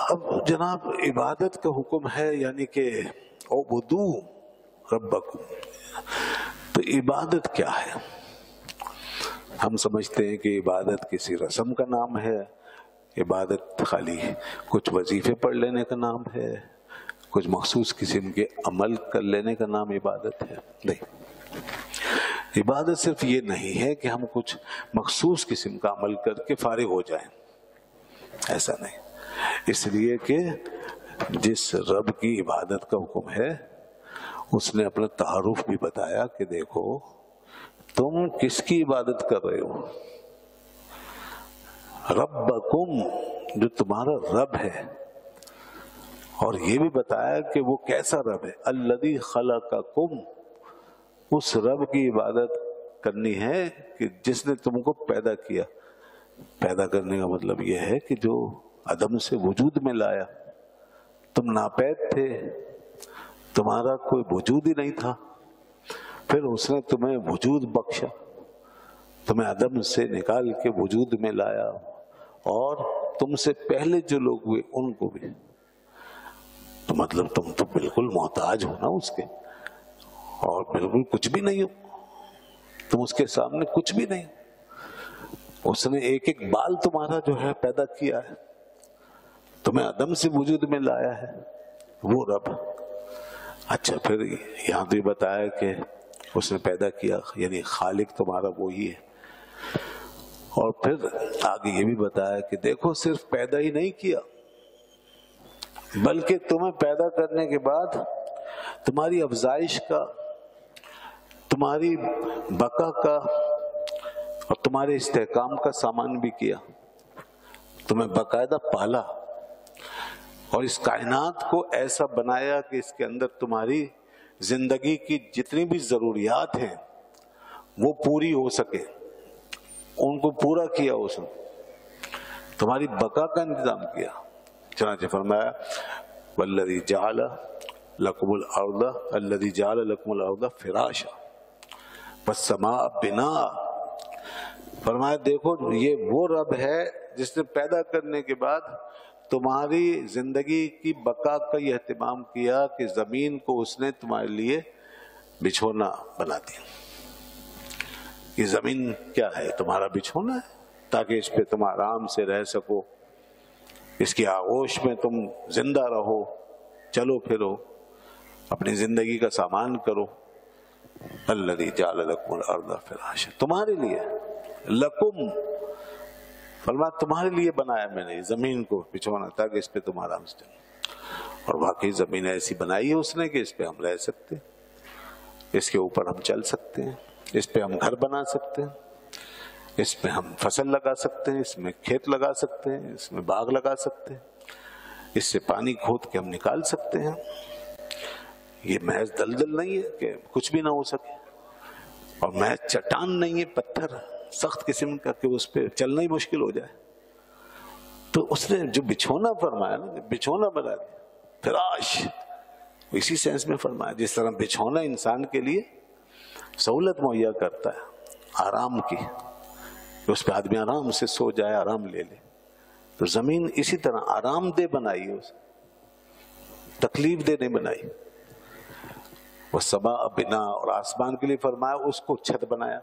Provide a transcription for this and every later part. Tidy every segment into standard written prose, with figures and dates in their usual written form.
اب جناب عبادت کا حکم ہے، یعنی کہ اعبدو ربکم، تو عبادت کیا ہے؟ ہم سمجھتے ہیں کہ عبادت کسی رسم کا نام ہے، عبادت خالی کچھ وظیفے پڑھ لینے کا نام ہے، کچھ مخصوص قسم کے عمل کر لینے کا نام عبادت ہے۔ نہیں، عبادت صرف یہ نہیں ہے کہ ہم کچھ مخصوص قسم کا عمل کر کے فارغ ہو جائیں، ایسا نہیں۔ اس لیے کہ جس رب کی عبادت کا حکم ہے اس نے اپنا تعارف بھی بتایا کہ دیکھو تم کس کی عبادت کر رہے ہو، ربکم، جو تمہارا رب ہے، اور یہ بھی بتایا کہ وہ کیسا رب ہے، الذی خلقکم، اس رب کی عبادت کرنی ہے کہ جس نے تم کو پیدا کیا۔ پیدا کرنے کا مطلب یہ ہے کہ جو عدم سے وجود میں لایا، تم ناپید تھے، تمہارا کوئی وجود ہی نہیں تھا، پھر اس نے تمہیں وجود بخشا، تمہیں عدم سے نکال کے وجود میں لایا، اور تم سے پہلے جو لوگ ہوئے ان کو بھی، تو مطلب تم تو بالکل محتاج ہو نا اس کے، اور بالکل کچھ بھی نہیں ہو، تم اس کے سامنے کچھ بھی نہیں ہو۔ اس نے ایک ایک بال تمہارا جو ہے پیدا کیا ہے، تمہیں عدم سے وجود میں لایا ہے، وہ رب۔ اچھا، پھر یہاں تو یہ بتایا کہ اس نے پیدا کیا، یعنی خالق تمہارا وہی ہے، اور پھر آگے یہ بھی بتایا کہ دیکھو صرف پیدا ہی نہیں کیا، بلکہ تمہیں پیدا کرنے کے بعد تمہاری افزائش کا، تمہاری بقا کا اور تمہارے استحکام کا سامان بھی کیا، تمہیں باقاعدہ پالا، اور اس کائنات کو ایسا بنایا کہ اس کے اندر تمہاری زندگی کی جتنی بھی ضروریات ہیں وہ پوری ہو سکے، ان کو پورا کیا اس نے، تمہاری بقا کا انتظام کیا۔ چنانچہ فرمایا والذی جعل لکم الارض، الذی جعل لکم الارض فراشا والسماء بناء، فرمایا دیکھو یہ وہ رب ہے جس نے پیدا کرنے کے بعد تمہاری زندگی کی بقا کا یہ اہتمام کیا کہ زمین کو اس نے تمہارے لیے بچھونا بنا دیا۔ یہ زمین کیا ہے؟ تمہارا بچھونا ہے، تاکہ اس پہ تم آرام سے رہ سکو، اس کی آغوش میں تم زندہ رہو، چلو پھرو، اپنی زندگی کا سامان کرو۔ الذی جعل لکم الارض فراشا، تمہارے لیے، لکم، فرمایا تمہارے لیے بنایا میں نے زمین کو بچھونا، تاکہ اس پہ تم آرام سے چلو۔ اور واقعی زمین ایسی بنائی ہے اس نے کہ اس پہ ہم رہ سکتے ہیں، اس کے اوپر ہم چل سکتے ہیں، اس پہ ہم گھر بنا سکتے ہیں، اس میں ہم فصل لگا سکتے ہیں، اس میں کھیت لگا سکتے ہیں، اس میں باغ لگا سکتے ہیں، اس سے پانی کھود کے ہم نکال سکتے ہیں۔ یہ محض دلدل نہیں ہے کہ کچھ بھی نہ ہو سکے، اور محض چٹان نہیں ہے، پتھر سخت قسم کا کہ اس پہ چلنا ہی مشکل ہو جائے۔ تو اس نے جو بچھونا فرمایا نا، بچھونا بنا دیا، فراش اسی سینس میں فرمایا جس طرح بچھونا انسان کے لیے سہولت مہیا کرتا ہے آرام کی، اس پہ آدمی آرام سے سو جائے، آرام لے لے، تو زمین اسی طرح آرام دہ بنائی ہے، اسے تکلیف دہ نہیں بنائی۔ والسماء بناء، اور آسمان کے لیے فرمایا اس کو چھت بنایا،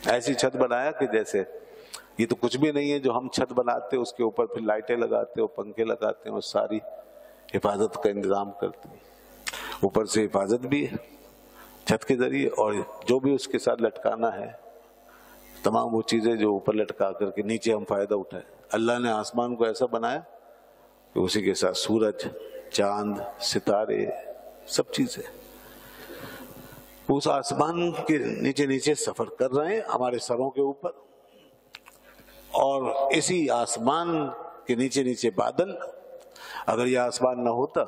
ایسی چھت بنایا کہ جیسے یہ تو کچھ بھی نہیں ہے جو ہم چھت بناتے ہیں، اس کے اوپر پھر لائٹیں لگاتے ہیں، پنکھے لگاتے ہیں، اور ساری حفاظت کا انتظام کرتے ہیں، اوپر سے حفاظت بھی ہے چھت کے ذریعے، اور جو بھی اس کے ساتھ لٹکانا ہے تمام وہ چیزیں جو اوپر لٹکا کر کے نیچے ہم فائدہ اٹھائیں۔ اللہ نے آسمان کو ایسا بنایا کہ اسی کے ساتھ سورج، چاند، ستارے، سب چیزیں اس آسمان کے نیچے نیچے سفر کر رہے ہیں ہمارے سروں کے اوپر، اور اسی آسمان کے نیچے نیچے بادل، اگر یہ آسمان نہ ہوتا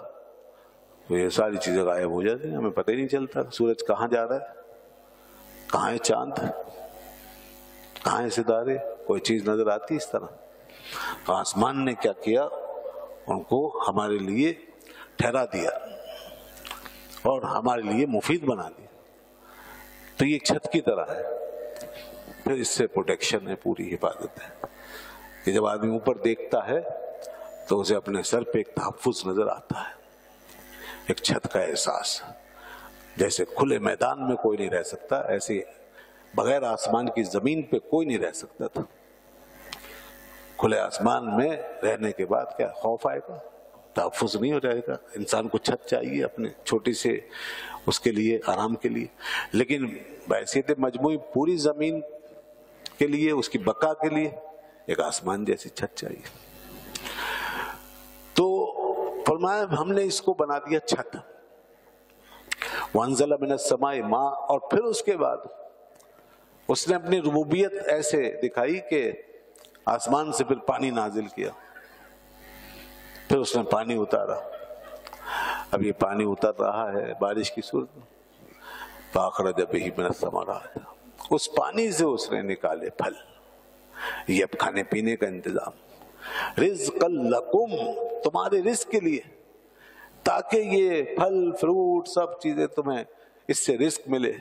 تو یہ ساری چیزیں غائب ہو جاتی ہیں، ہمیں پتہ ہی نہیں چلتا سورج کہاں جا رہا ہے، کہاں ہے چاند، کہاں ہے ستارے، کوئی چیز نظر آتی اس طرح۔ آسمان نے کیا کیا، ان کو ہمارے لیے ٹھہرا دیا اور ہمارے لیے مفید بنا دیا۔ تو یہ چھت کی طرح ہے، پھر اس سے پروٹیکشن ہے، پوری حفاظت ہے۔ کہ جب آدمی اوپر دیکھتا ہے تو اسے اپنے سر پہ ایک تحفظ نظر آتا ہے، ایک چھت کا احساس. جیسے کھلے میدان میں کوئی نہیں رہ سکتا، ایسے بغیر آسمان کی زمین پہ کوئی نہیں رہ سکتا تھا. کھلے آسمان میں رہنے کے بعد کیا خوف آئے گا، تحفظ نہیں ہو جائے گا. انسان کو چھت چاہیے اپنے چھوٹی سے اس کے لیے آرام کے لیے، لیکن بحیثیت مجموعی پوری زمین کے لیے، اس کی بقا کے لیے ایک آسمان جیسی چھت چاہیے. تو فرمایا ہم نے اس کو بنا دیا چھت. وَأَنزَلَ مِنَ السَّمَاءِ مَاءً، اور پھر اس کے بعد اس نے اپنی ربوبیت ایسے دکھائی کہ آسمان سے پھر پانی نازل کیا، پھر اس نے پانی اتارا. اب یہ پانی اتر رہا ہے بارش کی صورت میں. فَأَخْرَجَ بِهِ مِنَ الثَّمَرَاتِ، اس پانی سے اس نے نکالے پھل. یہ اب کھانے پینے کا انتظام. رِزْقًا لَكُمْ، تمہارے رزق کے لیے، تاکہ یہ پھل فروٹ سب چیزیں تمہیں اس سے رزق ملے.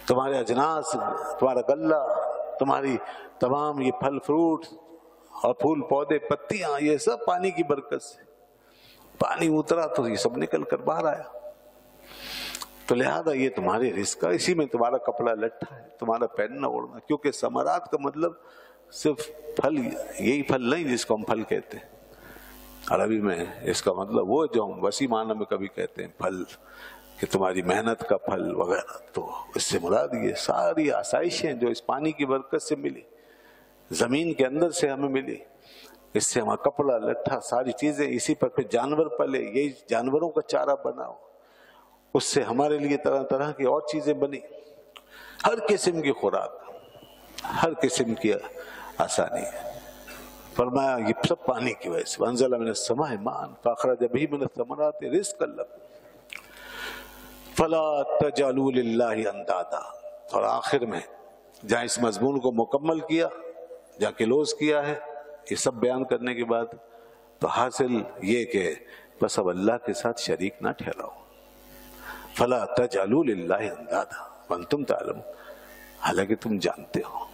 تمہارے اجناس، تمہارا غلہ، تمہاری تمام یہ پھل فروٹ اور پھول پودے پتیاں، یہ سب پانی کی برکت سے. پانی اترا تو یہ سب نکل کر باہر آیا. تو لہذا یہ تمہارے رزق کا، اسی میں تمہارا کپڑا لٹا ہے، تمہارا پہننا اوڑھنا. کیونکہ ثمرات کا مطلب صرف پھل، یہی پھل نہیں جس کو ہم پھل کہتے ہیں عربی میں. اس کا مطلب وہ جو ہم وسیع معنی میں کبھی کہتے ہیں پھل، کہ تمہاری محنت کا پھل وغیرہ. تو اس سے مراد یہ ساری آسائشیں جو اس پانی کی برکت سے ملی، زمین کے اندر سے ہمیں ملی، اس سے ہمارا کپڑا لٹھا ساری چیزیں. اسی پر پھر جانور پلے، یہی جانوروں کا چارہ بناؤ، اس سے ہمارے لیے طرح طرح کی اور چیزیں بنی. ہر قسم کی خوراک، ہر قسم کی آسانی. فرمایا یہ سب پانی کی وجہ سے. وَأَنزَلَ مِنَ السَّمَاءِ مَاءً فَأَخْرَجَ بِهِ مِنَ الثَّمَرَاتِ رِزْقًا لَكُمْ فَلَا تَجْعَلُوا لِلَّهِ أَندَادًا. اور آخر میں جہاں اس مضمون کو مکمل کیا، جہاں کلوز کیا ہے یہ سب بیان کرنے کے بعد، تو حاصل یہ کہ بس اب اللہ کے ساتھ شریک نہ ٹھہراؤ. فَلَا تَجْعَلُوا لِلَّهِ أَندَادًا وَأَنْتُمْ تَعْلَمُونَ، حالانکہ تم جانتے ہو.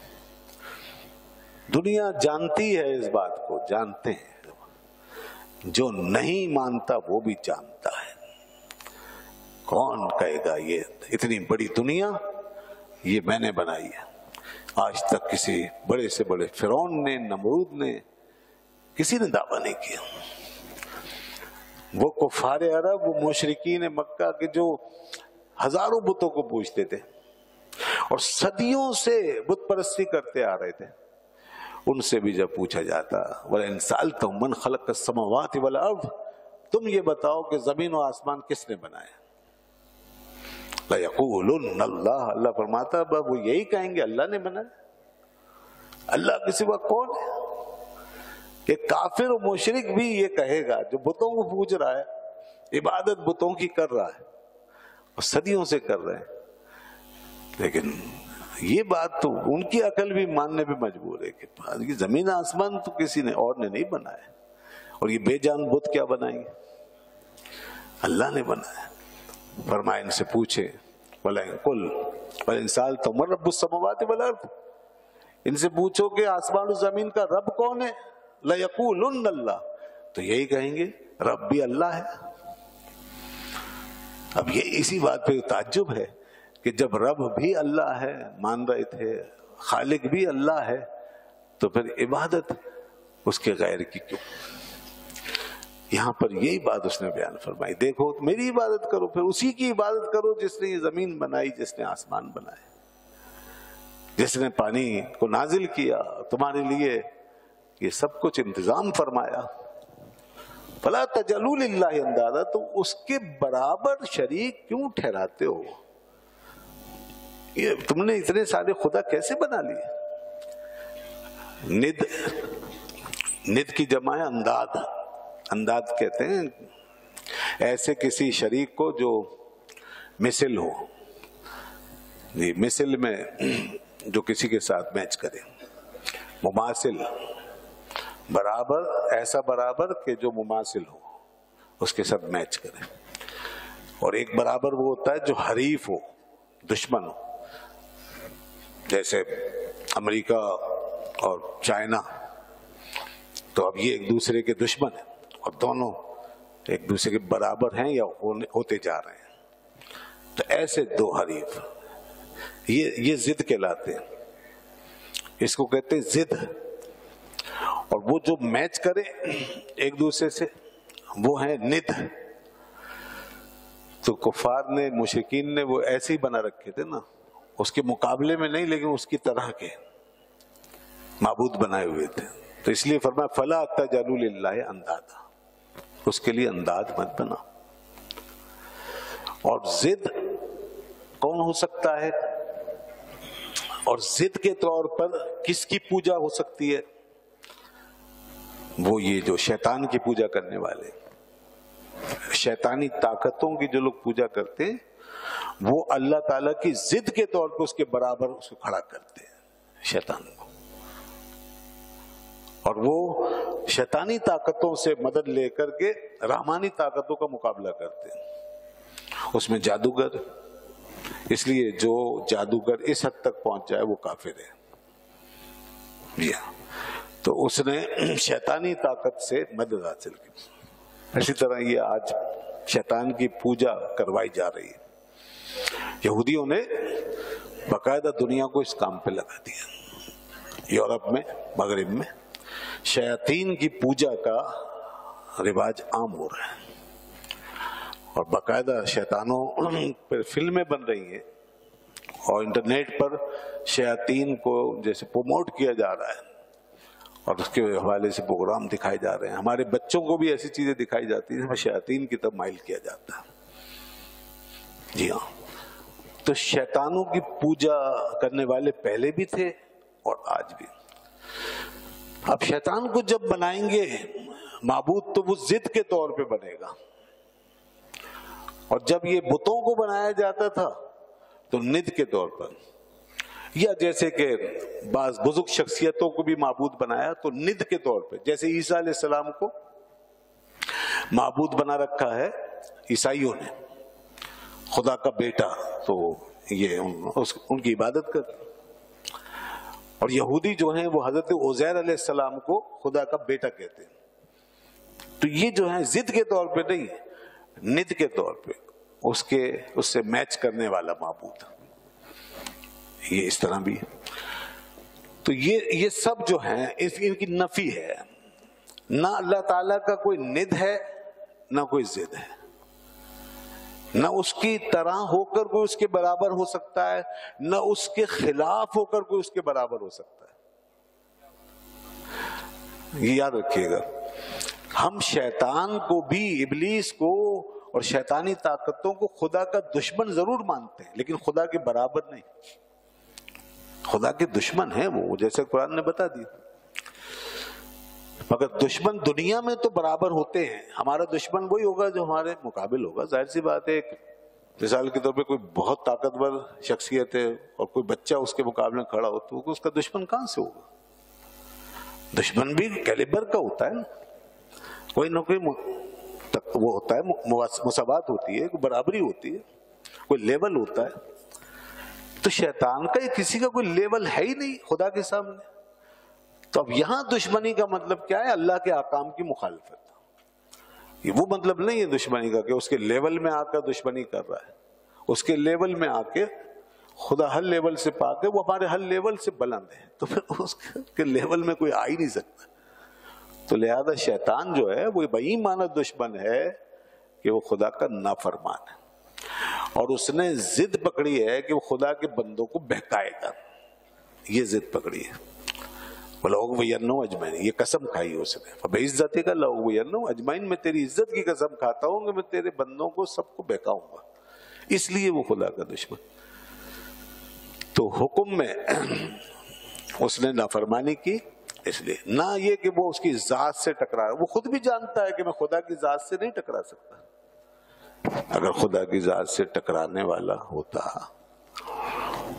دنیا جانتی ہے اس بات کو، جانتے ہیں. جو نہیں مانتا وہ بھی جانتا ہے. کون کہے گا یہ اتنی بڑی دنیا یہ میں نے بنائی ہے؟ آج تک کسی بڑے سے بڑے فرعون نے، نمرود نے، کسی نے دعویٰ نہیں کیا. وہ کفار عرب، وہ مشرکین مکہ کے جو ہزاروں بتوں کو پوجتے تھے اور صدیوں سے بت پرستی کرتے آ رہے تھے، ان سے بھی جب پوچھا جاتا وَلَئِن سَأَلْتَهُم مَّنْ خَلَقَ السَّمَاوَاتِ وَالْأَرْضَ، تم یہ بتاؤ کہ زمین و آسمان کس نے بنایا؟ لَيَقُولُنَّ اللَّهُ، اللہ فرماتا ہے وہ یہی کہیں گے اللہ نے بنایا. اللہ کے سوا کون ہے؟ کہ کافر و مشرک بھی یہ کہے گا جو بتوں کو پوج رہا ہے، عبادت بتوں کی کر رہا ہے اور صدیوں سے کر رہے ہیں. لیکن یہ بات تو ان کی عقل بھی ماننے پہ مجبور ہے کہ زمین آسمان تو کسی نے اور نے نہیں بنایا، اور یہ بے جان بت کیا بنائیں گے؟ اللہ نے بنایا. فرمایا ان سے پوچھے وَلَئِن سَأَلْتَهُم مَّن رَّبُّ السَّمَاوَاتِ وَالْأَرْضِ، ان سے پوچھو کہ آسمان و زمین کا رب کون ہے؟ لَيَقُولُنَّ اللَّهُ، تو یہی کہیں گے رب بھی اللہ ہے. اب یہ اسی بات پہ تعجب ہے کہ جب رب بھی اللہ ہے مان رہے تھے، خالق بھی اللہ ہے، تو پھر عبادت اس کے غیر کی کیوں؟ یہاں پر یہی بات اس نے بیان فرمائی. دیکھو میری عبادت کرو، پھر اسی کی عبادت کرو جس نے یہ زمین بنائی، جس نے آسمان بنائے، جس نے پانی کو نازل کیا، تمہارے لیے یہ سب کچھ انتظام فرمایا. فَلَا تَجْعَلُوا لِلَّهِ أَندَادًا، تو اس کے برابر شریک کیوں ٹھہراتے ہو؟ یہ تم نے اتنے سارے خدا کیسے بنا لیے؟ ند کی جمع ہے انداد. انداد کہتے ہیں ایسے کسی شریک کو جو مثل ہو. جی، مثل میں جو کسی کے ساتھ میچ کرے. مماثل، برابر، ایسا برابر کہ جو مماثل ہو اس کے ساتھ میچ کرے. اور ایک برابر وہ ہوتا ہے جو حریف ہو، دشمن ہو. جیسے امریکہ اور چائنا، تو اب یہ ایک دوسرے کے دشمن ہیں اور دونوں ایک دوسرے کے برابر ہیں یا ہوتے جا رہے ہیں. تو ایسے دو حریف یہ ضد کہلاتے ہیں. اس کو کہتے ہیں ضد. اور وہ جو میچ کرے ایک دوسرے سے وہ ہیں ند. تو کفار نے، مشرکین نے وہ ایسے ہی بنا رکھے تھے نا، اس کے مقابلے میں نہیں لیکن اس کی طرح کے معبود بنائے ہوئے تھے. تو اس لیے فرمایا فلا تجعلوا للہ اندادا، اس کے لیے انداد مت بنا. اور ضد کون ہو سکتا ہے، اور ضد کے طور پر کس کی پوجا ہو سکتی ہے؟ وہ یہ جو شیطان کی پوجا کرنے والے، شیطانی طاقتوں کی جو لوگ پوجا کرتے ہیں، وہ اللہ تعالیٰ کی ضد کے طور پر اس کے برابر اس کو کھڑا کرتے ہیں شیطان کو. اور وہ شیطانی طاقتوں سے مدد لے کر کے رحمانی طاقتوں کا مقابلہ کرتے ہیں. اس میں جادوگر، اس لیے جو جادوگر اس حد تک پہنچ جائے وہ کافر ہے. جی ہاں، تو اس نے شیطانی طاقت سے مدد حاصل کی. اسی طرح یہ آج شیطان کی پوجا کروائی جا رہی ہے. یہودیوں نے باقاعدہ دنیا کو اس کام پہ لگا دیا. یورپ میں، مغرب میں شیاطین کی پوجا کا رواج عام ہو رہا ہے، اور باقاعدہ شیطانوں پر فلمیں بن رہی ہیں اور انٹرنیٹ پر شیاطین کو جیسے پروموٹ کیا جا رہا ہے اور اس کے حوالے سے پروگرام دکھائے جا رہے ہیں. ہمارے بچوں کو بھی ایسی چیزیں دکھائی جاتی ہیں جس میں شیاطین کی طرف مائل کیا جاتا ہے. جی ہاں، تو شیطانوں کی پوجا کرنے والے پہلے بھی تھے اور آج بھی. اب شیطان کو جب بنائیں گے معبود تو وہ ضد کے طور پہ بنے گا، اور جب یہ بتوں کو بنایا جاتا تھا تو ند کے طور پر، یا جیسے کہ بعض بزرگ شخصیتوں کو بھی معبود بنایا تو ند کے طور پہ. جیسے عیسیٰ علیہ السلام کو معبود بنا رکھا ہے عیسائیوں نے، خدا کا بیٹا، تو یہ ان کی عبادت کرتے. اور یہودی جو ہیں وہ حضرت عزیر علیہ السلام کو خدا کا بیٹا کہتے ہیں. تو یہ جو ہے ضد کے طور پہ نہیں، ند کے طور پہ اس سے میچ کرنے والا معبود. یہ اس طرح بھی ہے. تو یہ سب جو ہیں ان کی نفی ہے. نہ اللہ تعالیٰ کا کوئی ند ہے، نہ کوئی ضد ہے، نہ اس کی طرح ہو کر کوئی اس کے برابر ہو سکتا ہے، نہ اس کے خلاف ہو کر کوئی اس کے برابر ہو سکتا ہے. یہ یاد رکھیے گا. ہم شیطان کو بھی، ابلیس کو اور شیطانی طاقتوں کو خدا کا دشمن ضرور مانتے ہیں، لیکن خدا کے برابر نہیں. خدا کے دشمن ہیں وہ، جیسے قرآن نے بتا دیا. مگر دشمن دنیا میں تو برابر ہوتے ہیں. ہمارا دشمن وہی ہوگا جو ہمارے مقابل ہوگا. ظاہر سی بات ہے، ایک مثال کے طور پہ کوئی بہت طاقتور شخصیت ہے اور کوئی بچہ اس کے مقابلے میں کھڑا ہو تو اس کا دشمن کہاں سے ہوگا؟ دشمن بھی کیلیبر کا ہوتا ہے نا، کوئی نہ کوئی وہ ہوتا ہے، مساوات ہوتی ہے، کوئی برابری ہوتی ہے، کوئی لیول ہوتا ہے. تو شیطان کا کسی کا کوئی لیول ہے ہی نہیں خدا کے سامنے. تو اب یہاں دشمنی کا مطلب کیا ہے؟ اللہ کے احکام کی مخالفت. یہ وہ مطلب نہیں ہے دشمنی کا کہ اس کے لیول میں آ کر دشمنی کر رہا ہے. اس کے لیول میں آ کے خدا ہر لیول سے پاک ہے، وہ ہمارے ہر لیول سے بلند ہے، تو پھر اس کے لیول میں کوئی آ ہی نہیں سکتا. تو لہذا شیطان جو ہے وہ بہی معنی دشمن ہے کہ وہ خدا کا نافرمان ہے، اور اس نے ضد پکڑی ہے کہ وہ خدا کے بندوں کو بہکائے گا. یہ ضد پکڑی ہے. وَلَأُغْوِيَنَّهُمْ أَجْمَعِينَ، یہ قسم کھائی اس نے. فَبِعِزَّتِكَ لَأُغْوِيَنَّهُمْ أَجْمَعِينَ، میں تیری عزت کی قسم کھاتا ہوں کہ میں تیرے بندوں کو سب کو بہکاؤں گا. اس لیے وہ خدا کا دشمن. تو حکم میں اس نے نافرمانی کی، اس لیے نہ یہ کہ وہ اس کی ذات سے ٹکرا رہا. وہ خود بھی جانتا ہے کہ میں خدا کی ذات سے نہیں ٹکرا سکتا. اگر خدا کی ذات سے ٹکرانے والا ہوتا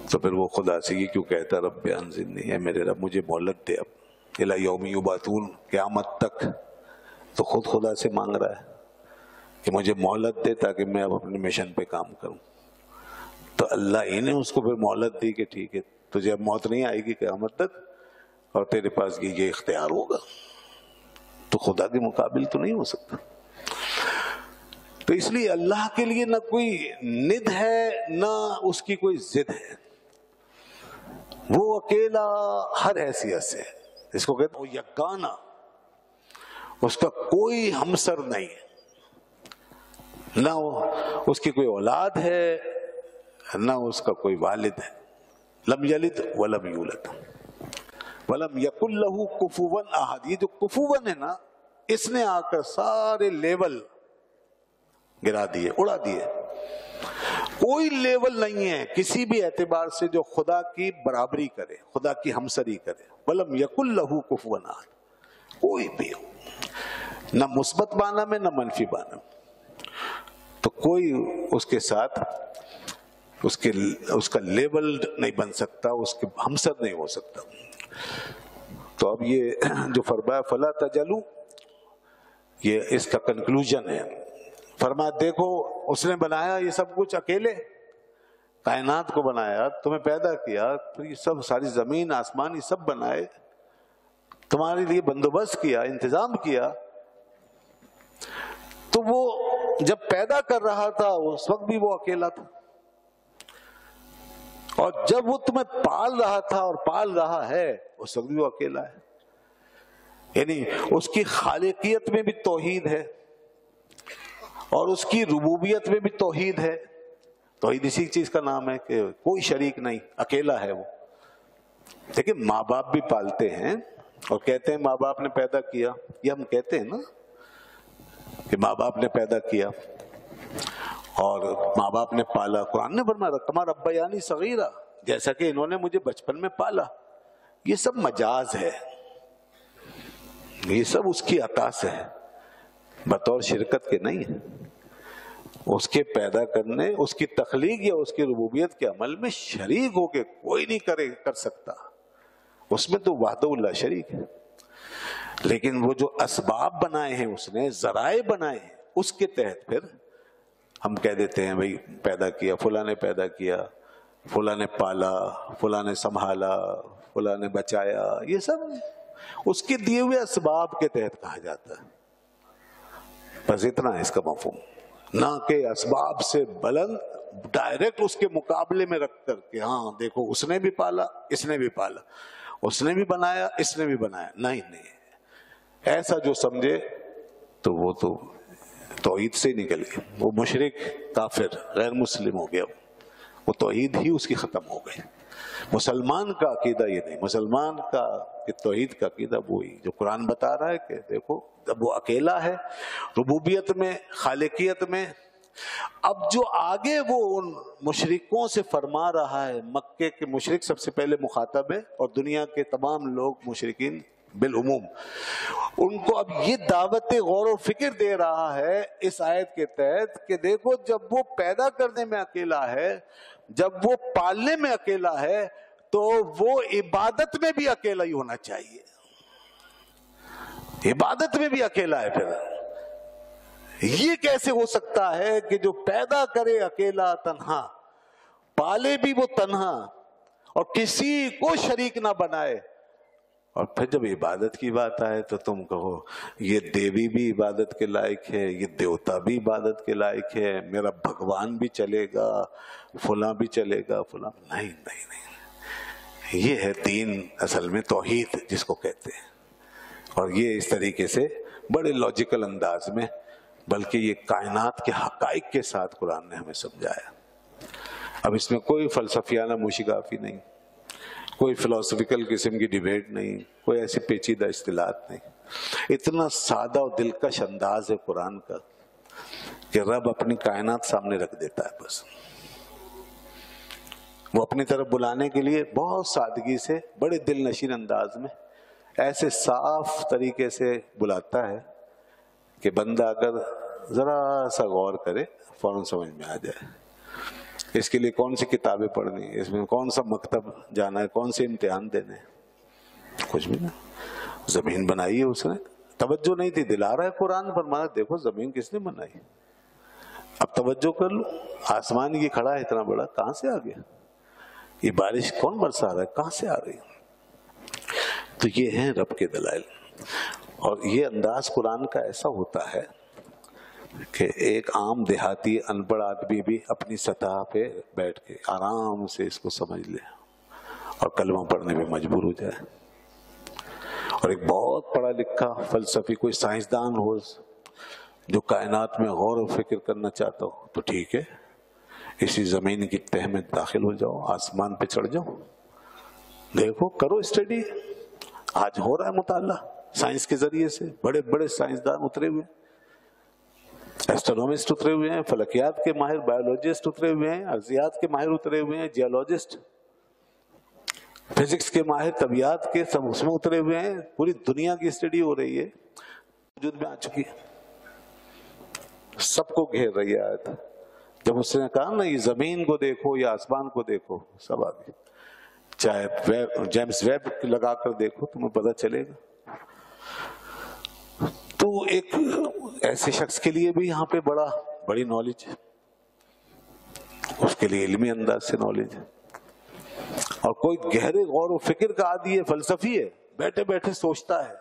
تو پھر وہ خدا سے یہ کیوں کہتا رب انظرنی، اے میرے رب مجھے مہلت دے اب الی یوم یبعثون، قیامت تک. تو خود خدا سے مانگ رہا ہے کہ مجھے مہلت دے تاکہ میں اب اپنے مشن پہ کام کروں. تو اللہ ہی نے اس کو پھر مہلت دی کہ ٹھیک ہے تجھے اب موت نہیں آئے گی قیامت تک، اور تیرے پاس یہ اختیار ہوگا، تو خدا کے مقابل تو نہیں ہو سکتا۔ تو اس لیے اللہ کے لیے نہ کوئی ند ہے نہ اس کی کوئی ضد ہے، وہ اکیلا ہر حیثیت سے، اس کو کہتے ہیں وہ یگانہ، اس کا کوئی ہمسر نہیں ہے، نہ اس کی کوئی اولاد ہے نہ اس کا کوئی والد ہے۔ لم یلد ولم یولد ولم یکن لہ کفوا احد۔ یہ جو کفوا ہے نا، اس نے آ کر سارے لیول گرا دیے، اڑا دیے۔ کوئی لیول نہیں ہے کسی بھی اعتبار سے جو خدا کی برابری کرے، خدا کی ہمسری کرے۔ ولم یکن لہ کفوا احد، کوئی بھی ہو، نہ مثبت معنی میں نہ منفی معنی میں، تو کوئی اس کے ساتھ اس کا لیول نہیں بن سکتا، اس کے ہمسر نہیں ہو سکتا۔ تو اب یہ جو فرمایا فلا تجلو، یہ اس کا کنکلوژن ہے۔ فرمایا دیکھو اس نے بنایا یہ سب کچھ اکیلے، کائنات کو بنایا، تمہیں پیدا کیا، پھر یہ سب ساری زمین آسمان یہ سب بنائے، تمہارے لیے بندوبست کیا، انتظام کیا، تو وہ جب پیدا کر رہا تھا اس وقت بھی وہ اکیلا تھا، اور جب وہ تمہیں پال رہا تھا اور پال رہا ہے اس وقت بھی وہ اکیلا ہے۔ یعنی اس کی خالقیت میں بھی توحید ہے اور اس کی ربوبیت میں بھی توحید ہے۔ توحید اسی چیز کا نام ہے کہ کوئی شریک نہیں، اکیلا ہے وہ۔ لیکن ماں باپ بھی پالتے ہیں اور کہتے ہیں ماں باپ نے پیدا کیا، یہ ہم کہتے ہیں نا کہ ماں باپ نے پیدا کیا اور ماں باپ نے پالا۔ قرآن نے فرمایا تمہارا ربیانی صغیرہ، جیسا کہ انہوں نے مجھے بچپن میں پالا۔ یہ سب مجاز ہے، یہ سب اس کی عطا سے ہے، بطور شرکت کے نہیں ہے۔ اس کے پیدا کرنے، اس کی تخلیق یا اس کی ربوبیت کے عمل میں شریک ہو کے کوئی نہیں کر سکتا، اس میں تو وحدہ اللہ شریک ہے۔ لیکن وہ جو اسباب بنائے ہیں اس نے، ذرائع بنائے ہیں، اس کے تحت پھر ہم کہہ دیتے ہیں بھئی پیدا کیا، فلاں نے پیدا کیا، فلاں نے پالا، فلاں نے سنبھالا، فلاں نے بچایا، یہ سب اس کے دیے ہوئے اسباب کے تحت کہا جاتا ہے۔ بس اتنا ہے اس کا مفہوم، نہ کہ اسباب سے بلند ڈائریکٹ اس کے مقابلے میں رکھ کر کہ ہاں دیکھو اس نے بھی پالا، اس نے بھی پالا، اس نے بھی بنایا، اس نے بھی بنایا۔ نہیں، ایسا جو سمجھے تو وہ تو توحید سے ہی نکل گیا، وہ مشرک، کافر، غیر مسلم ہو گیا، وہ توحید ہی اس کی ختم ہو گئی۔ مسلمان کا عقیدہ یہ نہیں، مسلمان کا توحید کا عقیدہ وہی جو قرآن بتا رہا ہے کہ دیکھو جب وہ اکیلا ہے ربوبیت میں، خالقیت میں۔ اب جو آگے وہ ان مشرکوں سے فرما رہا ہے، مکے کے مشرک سب سے پہلے مخاطب ہے اور دنیا کے تمام لوگ مشرکین بالعموم، ان کو اب یہ دعوت غور و فکر دے رہا ہے اس آیت کے تحت کہ دیکھو جب وہ پیدا کرنے میں اکیلا ہے، جب وہ پالنے میں اکیلا ہے، تو وہ عبادت میں بھی اکیلا ہی ہونا چاہیے۔ عبادت میں بھی اکیلا ہے۔ پھر یہ کیسے ہو سکتا ہے کہ جو پیدا کرے اکیلا تنہا، پالے بھی وہ تنہا اور کسی کو شریک نہ بنائے، اور پھر جب عبادت کی بات آئے تو تم کہو یہ دیوی بھی عبادت کے لائق ہے، یہ دیوتا بھی عبادت کے لائق ہے، میرا بھگوان بھی چلے گا، فلاں بھی چلے گا، فلاں نہیں۔ یہ ہے دین، اصل میں توحید جس کو کہتے ہیں۔ اور یہ اس طریقے سے بڑے لاجیکل انداز میں، بلکہ یہ کائنات کے حقائق کے ساتھ قرآن نے ہمیں سمجھایا۔ اب اس میں کوئی فلسفیانہ موشگافی نہیں، کوئی فلسفیکل قسم کی ڈیبیٹ نہیں، کوئی ایسی پیچیدہ اصطلاحات نہیں۔ اتنا سادہ اور دلکش انداز ہے قرآن کا کہ رب اپنی کائنات سامنے رکھ دیتا ہے، بس وہ اپنی طرف بلانے کے لیے بہت سادگی سے، بڑے دل نشین انداز میں، ایسے صاف طریقے سے بلاتا ہے کہ بندہ اگر ذرا سا غور کرے فوراً سمجھ میں آ جائے۔ اس کے لیے کون سی کتابیں پڑھنی، اس میں کون سا مکتب جانا ہے، کون سے امتحان دینے، کچھ بھی نہیں۔ زمین بنائی ہے اس نے، توجہ نہیں تھی، دلا رہا ہے قرآن فرمایا دیکھو زمین کس نے بنائی، اب توجہ کر لو، آسمان یہ کھڑا ہے اتنا بڑا، کہاں سے آ گیا، یہ بارش کون برسا رہا ہے، کہاں سے آ رہی ہے۔ تو یہ ہیں رب کے دلائل. اور یہ انداز قرآن کا ایسا ہوتا ہے کہ ایک عام دیہاتی ان پڑھ آدمی بھی اپنی سطح پہ بیٹھ کے آرام سے اس کو سمجھ لے اور کلمہ پڑھنے میں مجبور ہو جائے. اور ایک بہت پڑھا لکھا فلسفی کوئی سائنسدان ہو جو کائنات میں غور و فکر کرنا چاہتا ہو تو ٹھیک ہے، اسی زمین کی تہ میں داخل ہو جاؤ، آسمان پہ چڑھ جاؤ، دیکھو، کرو اسٹڈی. آج ہو رہا ہے مطالعہ سائنس کے ذریعے سے، بڑے بڑے سائنسدان اترے ہوئے، ایسٹرونومسٹ اترے ہوئے ہیں، فلکیات کے ماہر، بایولوجسٹ اترے ہوئے ہیں، ارضیات کے ماہر اترے ہوئے ہیں، جیولوجسٹ، فزکس کے ماہر، طبیعت کے، سب اس میں اترے ہوئے ہیں. پوری دنیا کی اسٹڈی ہو رہی ہے، وجود میں آ چکی ہے، سب کو گھیر رہی ہے آیت. جب اس نے کہا نا یہ زمین کو دیکھو یا آسمان کو دیکھو، سب آگے، چاہے جیمس ویب لگا کر دیکھو تمہیں پتہ چلے گا. تو ایک ایسے شخص کے لیے بھی یہاں پہ بڑی نالج ہے، اس کے لیے علمی انداز سے نالج ہے. اور کوئی گہرے غور و فکر کا عادی ہے، فلسفی ہے، بیٹھے بیٹھے سوچتا ہے،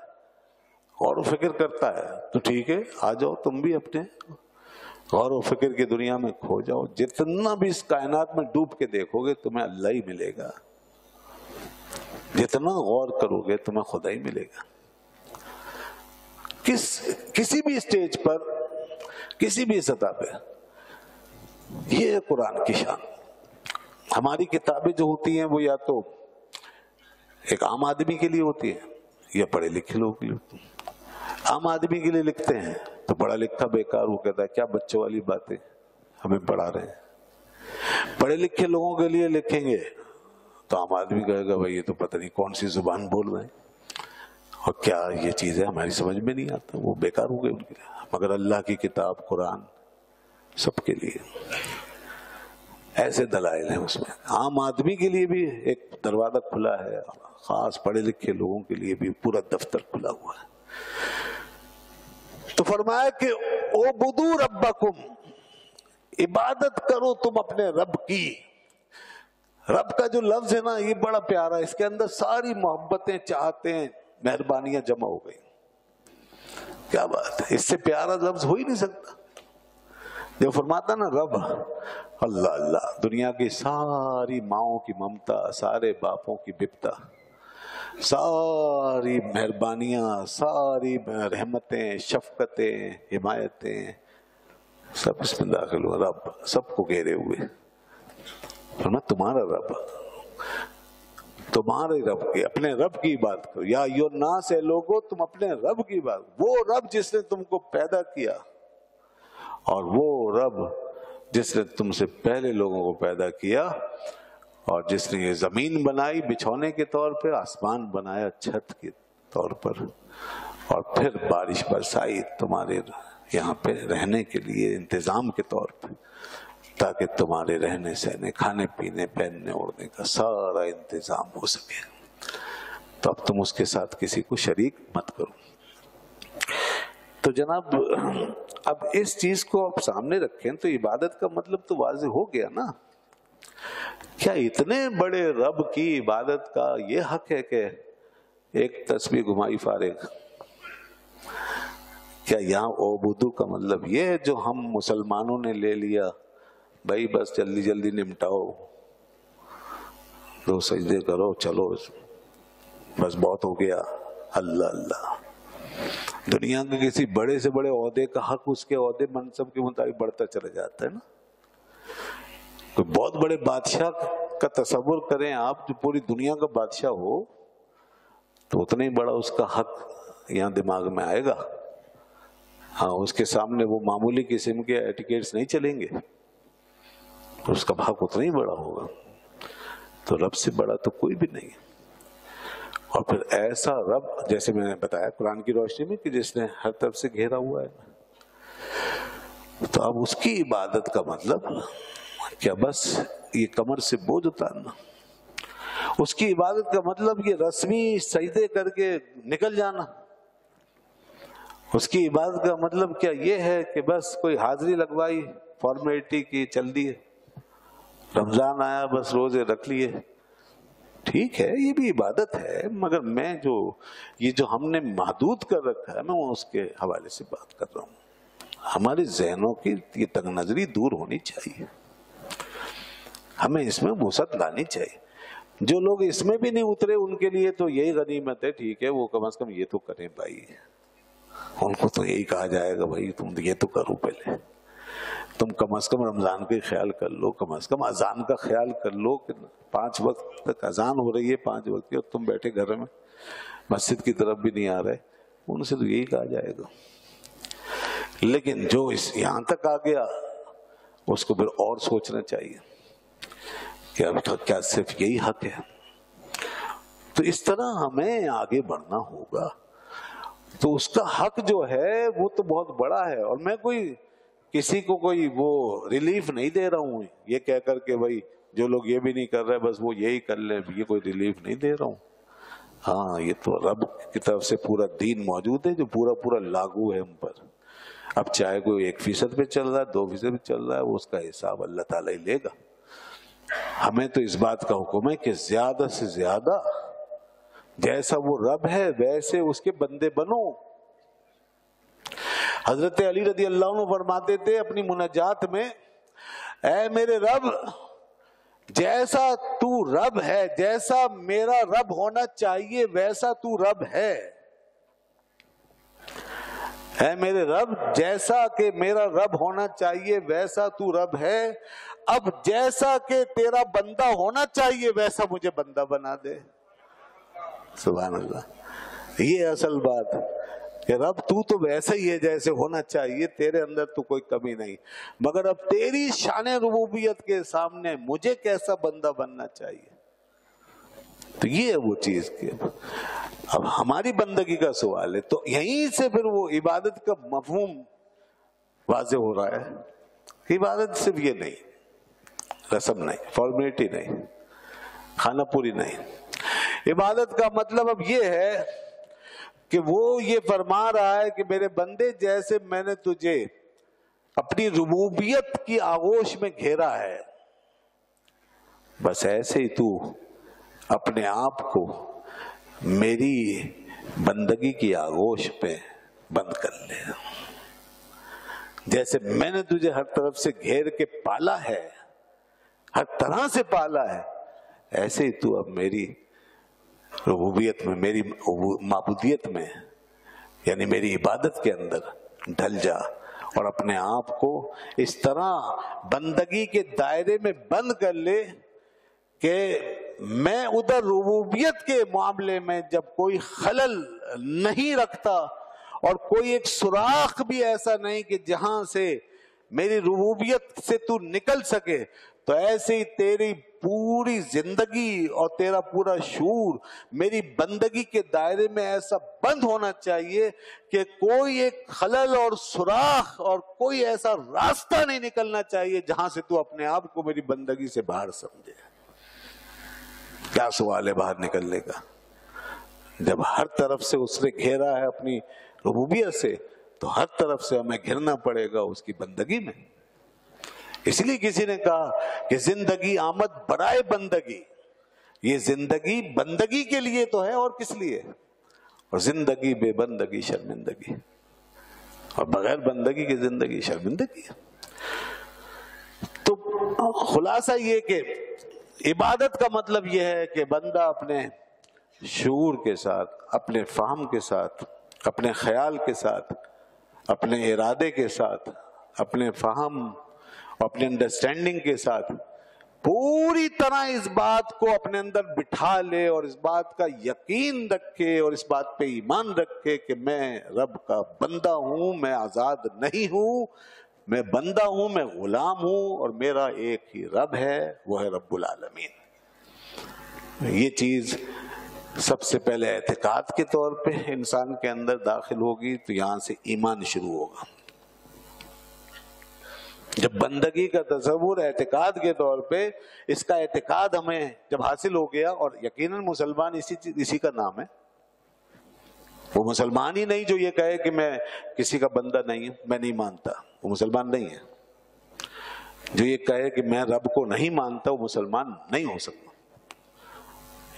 غور و فکر کرتا ہے، تو ٹھیک ہے، آ جاؤ تم بھی اپنے غور و فکر کی دنیا میں کھو جاؤ. جتنا بھی اس کائنات میں ڈوب کے دیکھو گے تمہیں اللہ ہی ملے گا، جتنا غور کرو گے تمہیں خدا ہی ملے گا. کسی بھی اسٹیج پر، کسی بھی سطح پہ، یہ ہے قرآن کی شان. ہماری کتابیں جو ہوتی ہیں وہ یا تو ایک عام آدمی کے لیے ہوتی ہے یا پڑھے لکھے لوگوں کے لیے ہوتی ہیں. عام آدمی کے لیے لکھتے ہیں تو پڑھا لکھا بیکار وہ کہتا ہے کیا بچوں والی باتیں ہمیں پڑھا رہے ہیں. پڑھے لکھے لوگوں کے لیے لکھیں گے تو عام آدمی کہے گا بھائی یہ تو پتہ نہیں کون سی زبان بول رہے ہیں اور کیا یہ چیزیں ہماری سمجھ میں نہیں آتا، وہ بیکار ہو گئے ان کے لیے. مگر اللہ کی کتاب قرآن سب کے لیے ایسے دلائل ہیں، اس میں عام آدمی کے لیے بھی ایک دروازہ کھلا ہے، خاص پڑھے لکھے لوگوں کے لیے بھی پورا دفتر کھلا ہوا ہے. تو فرمایا کہ اعبدوا ربکم، عبادت کرو تم اپنے رب کی. رب کا جو لفظ ہے نا یہ بڑا پیارا ہے، اس کے اندر ساری محبتیں، چاہتیں، مہربانیاں جمع ہو گئی. کیا بات ہے، اس سے پیارا لفظ ہو ہی نہیں سکتا. جو فرماتا نا رب، اللہ اللہ، دنیا کی ساری ماؤں کی ممتا، سارے باپوں کی بپتا، ساری مہربانیاں، ساری رحمتیں، شفقتیں، حمایتیں سب اس میں داخل ہوا. رب سب کو گھیرے ہوئے. تمہارا رب، تمہارے رب کی، اپنے رب کی بات کرو. یا ایھا الناس، سے لوگو تم اپنے رب کی بات، وہ رب جس نے تم کو پیدا کیا اور وہ رب جس نے تم سے پہلے لوگوں کو پیدا کیا اور جس نے یہ زمین بنائی بچھونے کے طور پہ، آسمان بنایا چھت کے طور پر، اور پھر بارش برسائی تمہارے یہاں پہ رہنے کے لیے انتظام کے طور پہ، تاکہ تمہارے رہنے سہنے، کھانے پینے، پہننے اوڑھنے کا سارا انتظام ہو سکے. تو اب تم اس کے ساتھ کسی کو شریک مت کرو. تو جناب اب اس چیز کو آپ سامنے رکھیں تو عبادت کا مطلب تو واضح ہو گیا نا. کیا اتنے بڑے رب کی عبادت کا یہ حق ہے کہ ایک تسبیح گھمائی فارغ؟ کیا یہاں اعبدو کا مطلب یہ ہے جو ہم مسلمانوں نے لے لیا، بھائی بس جلدی جلدی نمٹاؤ، 2 سجدے کرو، چلو بس بہت ہو گیا، اللہ اللہ. دنیا کے کسی بڑے سے بڑے عہدے کا حق اس کے عہدے منصب کے مطابق بڑھتا چلا جاتا ہے نا. کوئی بہت بڑے بادشاہ کا تصور کریں آپ، جو پوری دنیا کا بادشاہ ہو، تو اتنا ہی بڑا اس کا حق یہاں دماغ میں آئے گا. ہاں، اس کے سامنے وہ معمولی قسم کے ایٹیکیٹس نہیں چلیں گے، اس کا حق اتنا ہی بڑا ہوگا. تو رب سے بڑا تو کوئی بھی نہیں. اور پھر ایسا رب، جیسے میں نے بتایا قرآن کی روشنی میں، کہ جس نے ہر طرف سے گھیرا ہوا ہے. تو اب اس کی عبادت کا مطلب کیا بس یہ کمر سے بوجھ اتارنا؟ اس کی عبادت کا مطلب یہ رسمی سجدے کر کے نکل جانا؟ اس کی عبادت کا مطلب کیا یہ ہے کہ بس کوئی حاضری لگوائی، فارمیلٹی کی، چل دیے، رمضان آیا بس روزے رکھ لیے، ٹھیک ہے یہ بھی عبادت ہے، مگر میں یہ جو ہم نے محدود کر رکھا ہے میں اس کے حوالے سے بات کر رہا ہوں. ہمارے ذہنوں کی یہ تنگ نظری دور ہونی چاہیے، ہمیں اس میں وسعت لانی چاہیے. جو لوگ اس میں بھی نہیں اترے ان کے لیے تو یہی غنیمت ہے، ٹھیک ہے وہ کم از کم یہ تو کریں بھائی. ان کو تو یہی کہا جائے گا بھائی تم یہ تو کرو، پہلے تم کم از کم رمضان کا خیال کر لو، کم از کم اذان کا خیال کر لو کہ 5 وقت تک اذان ہو رہی ہے 5 وقت کی، اور تم بیٹھے گھر میں مسجد کی طرف بھی نہیں آ رہے. ان سے تو یہی کہا جائے گا. لیکن جو یہاں تک آ گیا اس کو پھر اور سوچنا چاہیے کہ اب تک کیا صرف یہی حق ہے. تو اس طرح ہمیں آگے بڑھنا ہوگا. تو اس کا حق جو ہے وہ تو بہت بڑا ہے، اور میں کسی کو کوئی وہ ریلیف نہیں دے رہا ہوں یہ کہہ کر کے بھائی جو لوگ یہ بھی نہیں کر رہے بس وہ یہی کر لیں، یہ کوئی ریلیف نہیں دے رہا ہوں. ہاں یہ تو رب کی طرف سے پورا دین موجود ہے جو پورا لاگو ہے ہم پر. اب چاہے کوئی 1% پہ چل رہا ہے 2% پہ چل رہا ہے، وہ اس کا حساب اللہ تعالیٰ ہی لے گا. ہمیں تو اس بات کا حکم ہے کہ زیادہ سے زیادہ جیسا وہ رب ہے ویسے اس کے بندے بنو. حضرت علی رضی اللہ عنہ فرماتے تھے اپنی مناجات میں، اے میرے رب جیسا تو رب ہے، جیسا میرا رب ہونا چاہیے ویسا تو رب ہے. اے میرے رب جیسا کہ میرا رب ہونا چاہیے ویسا تو رب ہے، اب جیسا کہ تیرا بندہ ہونا چاہیے ویسا مجھے بندہ بنا دے. سبحان اللہ. یہ اصل بات کہ رب تو ویسا ہی ہے جیسے ہونا چاہیے، تیرے اندر تو کوئی کمی نہیں، مگر اب تیری شان ربوبیت کے سامنے مجھے کیسا بندہ بننا چاہیے. تو یہ ہے وہ چیز کہ اب ہماری بندگی کا سوال ہے. تو یہیں سے پھر وہ عبادت کا مفہوم واضح ہو رہا ہے کہ عبادت صرف یہ نہیں، رسم نہیں، فارمیلٹی نہیں، کھانا پوری نہیں. عبادت کا مطلب اب یہ ہے کہ وہ یہ فرما رہا ہے کہ میرے بندے جیسے میں نے تجھے اپنی ربوبیت کی آغوش میں گھیرا ہے بس ایسے ہی تو اپنے آپ کو میری بندگی کی آغوش پہ بند کر لے. جیسے میں نے تجھے ہر طرف سے گھیر کے پالا ہے، ہر طرح سے پالا ہے، ایسے ہی تو اب میری ربوبیت میں، میری معبودیت میں یعنی میری عبادت کے اندر ڈھل جا اور اپنے آپ کو اس طرح بندگی کے دائرے میں بند کر لے کہ میں ادھر ربوبیت کے معاملے میں جب کوئی خلل نہیں رکھتا اور کوئی ایک سوراخ بھی ایسا نہیں کہ جہاں سے میری ربوبیت سے تو نکل سکے، تو ایسے ہی تیری پوری زندگی اور تیرا پورا شعور میری بندگی کے دائرے میں ایسا بند ہونا چاہیے کہ کوئی ایک خلل اور سوراخ اور کوئی ایسا راستہ نہیں نکلنا چاہیے جہاں سے تو اپنے آپ کو میری بندگی سے باہر سمجھے. کیا سوال ہے باہر نکلنے کا جب ہر طرف سے اس نے گھیرا ہے اپنی ربوبیت سے، تو ہر طرف سے ہمیں گھرنا پڑے گا اس کی بندگی میں. اس لیے کسی نے کہا کہ زندگی آمد برائے بندگی. یہ زندگی بندگی کے لیے تو ہے اور کس لیے، اور زندگی بے بندگی شرمندگی، اور بغیر بندگی کی زندگی شرمندگی. تو خلاصہ یہ کہ عبادت کا مطلب یہ ہے کہ بندہ اپنے شعور کے ساتھ، اپنے فہم کے ساتھ، اپنے خیال کے ساتھ، اپنے ارادے کے ساتھ، اپنے فہم اور اپنے انڈرسٹینڈنگ کے ساتھ پوری طرح اس بات کو اپنے اندر بٹھا لے اور اس بات کا یقین رکھے اور اس بات پہ ایمان رکھے کہ میں رب کا بندہ ہوں، میں آزاد نہیں ہوں، میں بندہ ہوں، میں غلام ہوں، اور میرا ایک ہی رب ہے، وہ ہے رب العالمین. یہ چیز سب سے پہلے اعتقاد کے طور پہ انسان کے اندر داخل ہوگی، تو یہاں سے ایمان شروع ہوگا. جب بندگی کا تصور اعتقاد کے طور پہ، اس کا اعتقاد ہمیں جب حاصل ہو گیا، اور یقیناً مسلمان اسی کا نام ہے. وہ مسلمان ہی نہیں جو یہ کہے کہ میں کسی کا بندہ نہیں ہوں، میں نہیں مانتا، وہ مسلمان نہیں ہے. جو یہ کہے کہ میں رب کو نہیں مانتا وہ مسلمان نہیں ہو سکتا.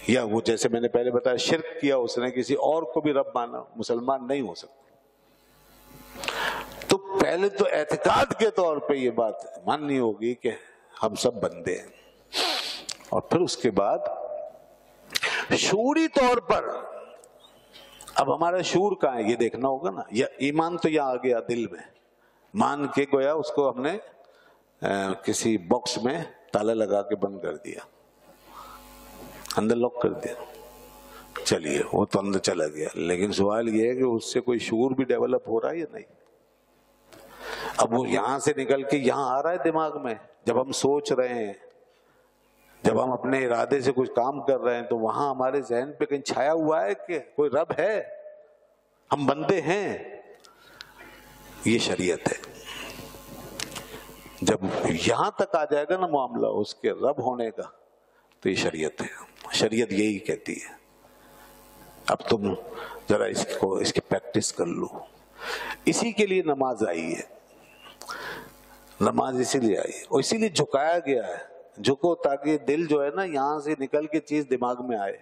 یا وہ جیسے میں نے پہلے بتایا شرک کیا اس نے, کسی اور کو بھی رب مانا, مسلمان نہیں ہو سکتا. تو پہلے تو اعتقاد کے طور پہ یہ بات ماننی ہوگی کہ ہم سب بندے ہیں, اور پھر اس کے بعد شعوری طور پر اب ہمارا شعور کہاں ہے یہ دیکھنا ہوگا نا. یا ایمان تو یہاں آ گیا دل میں, مان کے گویا اس کو ہم نے کسی باکس میں تالا لگا کے بند کر دیا, اندر لاک کر دیا, چلیے وہ تو اندر چلا گیا. لیکن سوال یہ ہے کہ اس سے کوئی شعور بھی ڈیولپ ہو رہا ہے یا نہیں. اب وہ یہاں سے نکل کے یہاں آ رہا ہے دماغ میں, جب ہم سوچ رہے ہیں, جب ہم اپنے ارادے سے کچھ کام کر رہے ہیں, تو وہاں ہمارے ذہن پہ کہیں چھایا ہوا ہے کہ کوئی رب ہے, ہم بندے ہیں. یہ شریعت ہے. جب یہاں تک آ جائے گا نا معاملہ اس کے رب ہونے کا, تو یہ شریعت ہے. شریعت یہی کہتی ہے. اب تم ذرا اس کی پریکٹس کر لو. اسی کے لیے نماز آئی ہے. نماز اسی لیے آئی ہے, اور اسی لیے جھکایا گیا ہے. جھکو تاکہ دل جو ہے نا یہاں سے نکل کے چیز دماغ میں آئے.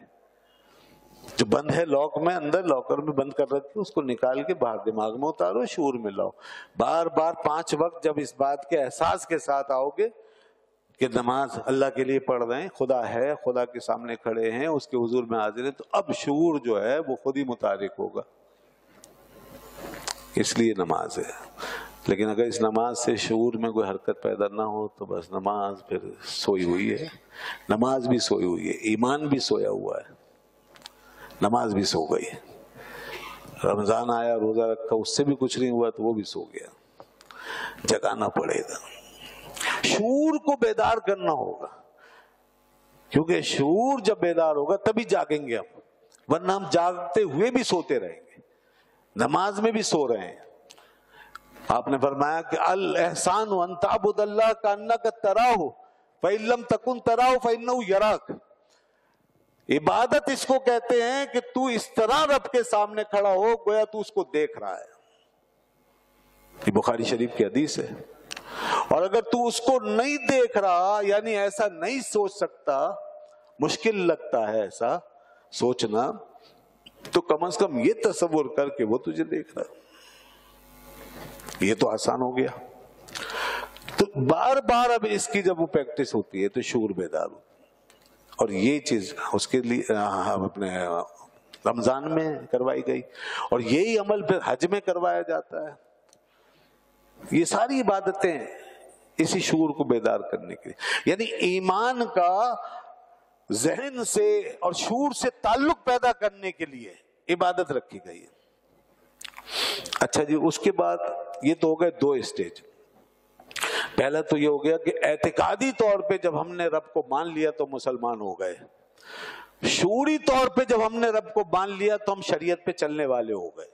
جو بند ہے لاک میں, اندر لاکر میں بند کر رکھے, اس کو نکال کے باہر دماغ میں اتارو, شعور میں لاؤ. بار بار 5 وقت جب اس بات کے احساس کے ساتھ آؤ گے کہ نماز اللہ کے لیے پڑھ رہے ہیں, خدا ہے, خدا کے سامنے کھڑے ہیں, اس کے حضور میں حاضر ہیں, تو اب شعور جو ہے وہ خود ہی متحرک ہوگا. اس لیے نماز ہے. لیکن اگر اس نماز سے شعور میں کوئی حرکت پیدا نہ ہو تو بس نماز پھر سوئی ہوئی ہے. نماز بھی سوئی ہوئی ہے, ایمان بھی سویا ہوا ہے, نماز بھی سو گئی. رمضان آیا, روزہ رکھا, اس سے بھی کچھ نہیں ہوا تو وہ بھی سو گیا. جگانا پڑے گا, شعور کو بیدار کرنا ہوگا, کیونکہ شعور جب بیدار ہوگا تبھی جاگیں گے ہم, ورنہ ہم جاگتے ہوئے بھی سوتے رہیں گے. نماز میں بھی سو رہے ہیں. آپ نے فرمایا کہ الاحسان ان تعبد اللہ کانک تراہ فإن لم تکن تراہ فإنہ یراک. عبادت اس کو کہتے ہیں کہ تو اس طرح رب کے سامنے کھڑا ہو گویا تو اس کو دیکھ رہا ہے. یہ بخاری شریف کی حدیث ہے. اور اگر تو اس کو نہیں دیکھ رہا, یعنی ایسا نہیں سوچ سکتا, مشکل لگتا ہے ایسا سوچنا, تو کم از کم یہ تصور کر کے وہ تجھے دیکھ رہا ہے. یہ تو آسان ہو گیا. تو بار بار اب اس کی جب وہ پریکٹس ہوتی ہے تو شعور بیدار ہوتا ہے. اور یہ چیز اس کے لیے اپنے رمضان میں کروائی گئی, اور یہی عمل پھر حج میں کروایا جاتا ہے. یہ ساری عبادتیں اسی شعور کو بیدار کرنے کے لیے, یعنی ایمان کا ذہن سے اور شعور سے تعلق پیدا کرنے کے لیے عبادت رکھی گئی ہے. اچھا جی, اس کے بعد یہ تو ہو گئے 2 اسٹیج. پہلا تو یہ ہو گیا کہ اعتقادی طور پہ جب ہم نے رب کو مان لیا تو مسلمان ہو گئے. شعوری طور پہ جب ہم نے رب کو مان لیا تو ہم شریعت پہ چلنے والے ہو گئے.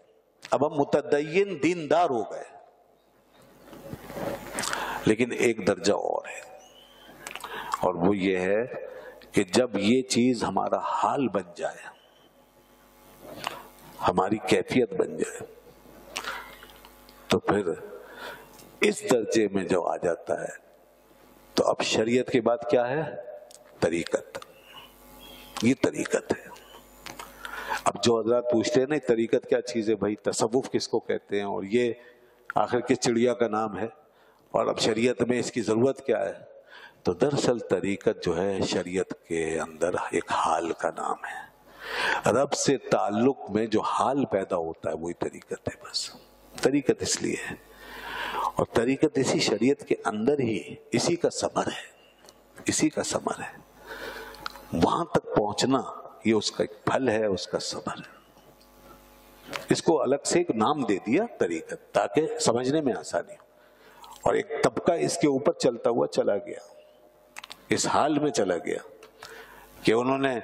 اب ہم متدین دیندار ہو گئے. لیکن ایک درجہ اور ہے, اور وہ یہ ہے کہ جب یہ چیز ہمارا حال بن جائے, ہماری کیفیت بن جائے, تو پھر اس درجے میں جو آ جاتا ہے تو اب شریعت کے بعد کیا ہے؟ طریقت. یہ طریقت ہے. اب جو حضرات پوچھتے ہیں نا طریقت کیا چیز ہے بھائی, تصوف کس کو کہتے ہیں, اور یہ آخر کس چڑیا کا نام ہے, اور اب شریعت میں اس کی ضرورت کیا ہے, تو دراصل طریقت جو ہے شریعت کے اندر ایک حال کا نام ہے. رب سے تعلق میں جو حال پیدا ہوتا ہے وہی طریقت ہے. بس طریقت اس لیے ہے, اور طریقت اسی شریعت کے اندر ہی اسی کا ثمر ہے, اسی کا ثمر ہے. وہاں تک پہنچنا یہ اس کا ایک پھل ہے, اس کا ثمر ہے. اس کو الگ سے ایک نام دے دیا طریقت تاکہ سمجھنے میں آسانی ہو. اور ایک طبقہ اس کے اوپر چلتا ہوا چلا گیا, اس حال میں چلا گیا کہ انہوں نے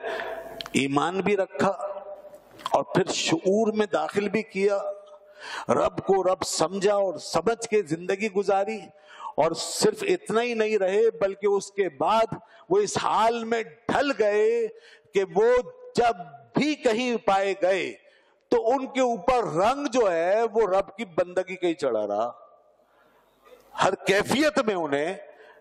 ایمان بھی رکھا اور پھر شعور میں داخل بھی کیا, رب کو رب سمجھا اور سمجھ کے زندگی گزاری. اور صرف اتنا ہی نہیں رہے بلکہ اس کے بعد وہ اس حال میں ڈھل گئے کہ وہ جب بھی کہیں پائے گئے تو ان کے اوپر رنگ جو ہے وہ رب کی بندگی کا ہی چڑھا رہا. ہر کیفیت میں انہیں